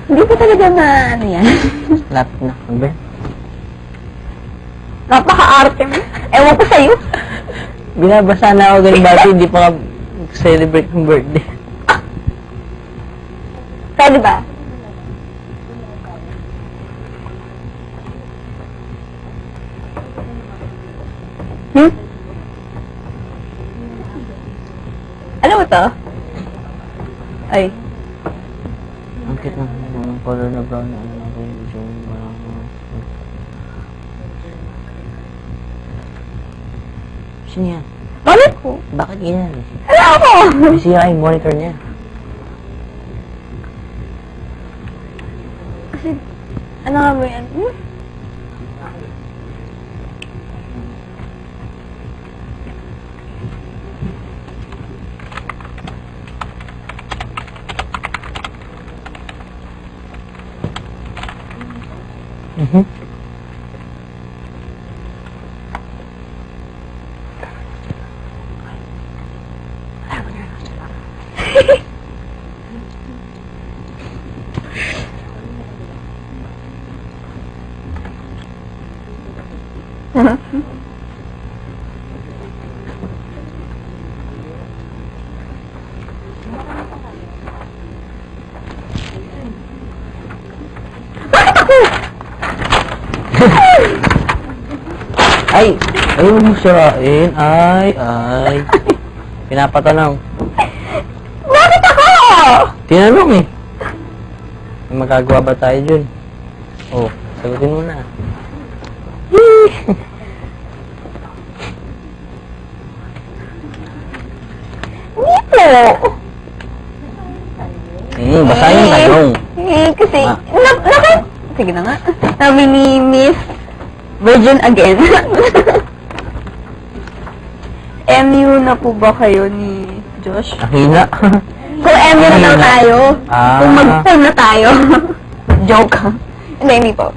Hindi ko talaga ano yan. Lapit na. Ano ba? Napaka-arte mo. Ewan ko sa'yo. Binabasa na ako ganun dati, hindi pa ka celebrate ng birthday. Pwede ba? Hmm? Ano mo to? Ay. Ang cute ng color na brown na ano ako yung sino yan? Bakit ko? Bakit yan? Ano ako? Kasi yung monitor niya. Kasi, ano nga ba yan? Hmm? Ay! Ayaw mo sirain. Ay. Pinapatanong. Bakit ako? Tinanong eh. May magagawa ba tayo dun? Oh, sagutin mo na. Hindi po. Basahin yung tanong. Kasi, Ah. sige na nga. Sabi ni Miss Virgin again. MU na po ba kayo ni Josh? Ang hina. Kung MU na lang tayo. Ah. Kung mag-phone na tayo. Joke. Hindi po.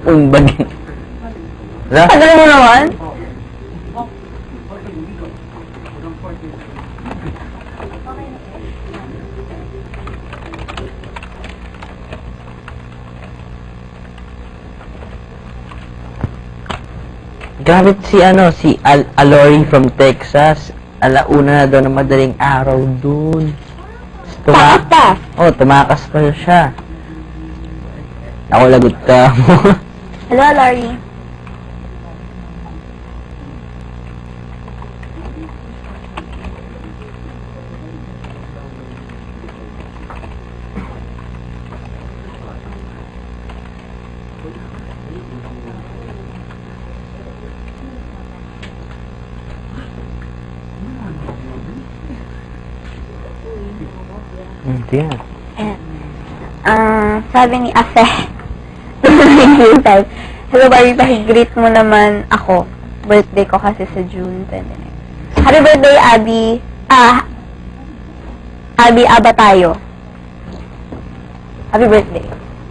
Umbagin. Wala? Tagal mo naman. Grabe si Alori from Texas. Alauna na daw ng madaling araw dun. Takas pa. Tumakas pa siya. Ako lagot ka mo. Hello, Larry. Hindi yan. Sabi ni Afe, hello, Barbie, pakigreet mo naman ako. Birthday ko kasi sa June 29. Happy birthday, Abby. Abby Abatayo. Happy birthday.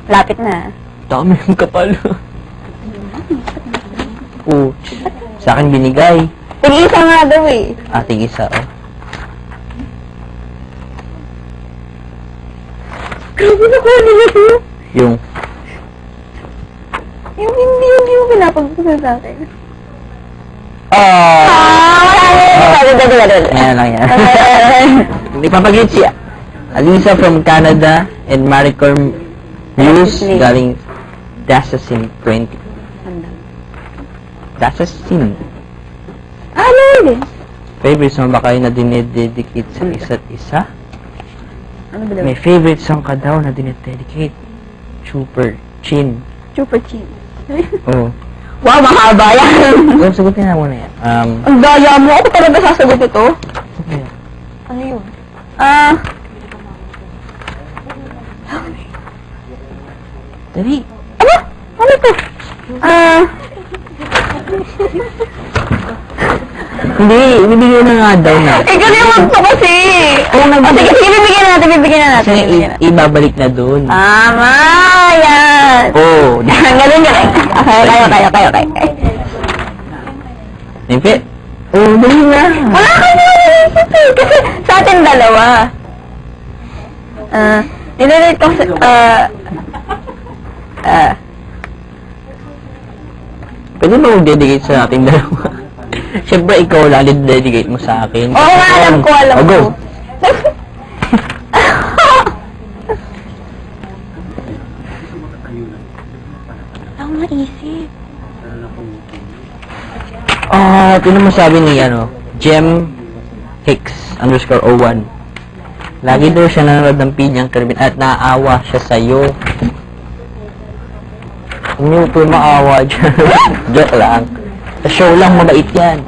Lapit na. Dami yung kapal. Sa akin binigay. Tig-isa nga daw eh. Tig-isa, Grabe na ko nila to. Yung Hindi mo pinapagpunan sa akin. Ayan lang yan. Ipapaglit si Alisa from Canada and Maricor News galing Dasasin 20. Dasasin. Ano yun? Favorite song ba kayo na dinededicate sa isa't isa? Ano ba daw? May favorite song ka daw na dinededicate. Super Chin. Super cheap. Oh. Wow, mahaba yan. Sagutin na muna yan. Ang daya mo. Ako talaga sasagot ito. Okay. Ano yun? Dali. Ano? Ano to? Hindi, ibibigay na nga daw na. Galing mo kasi. Sige, bibigyan na natin. Kasi ibabalik na doon. Tama, yan. Galing. Okay. Hindi. Dali na. Wala ka na. naisip eh. Kasi sa atin dalawa. Nililate ko sa... Pwede mo mag-dedicate sa ating dalawa. Siyempre, ikaw lang dedicate mo sa akin. Oo nga, alam ko. Oh, go. Ako maisip. Ano mo sabi ni, Jem Hicks _01. Lagi daw siya nanonood ng Pinyang Caribbean at naaawa siya sa'yo. Hindi po maawa dyan. Joke lang. Sa show lang, mabait yan.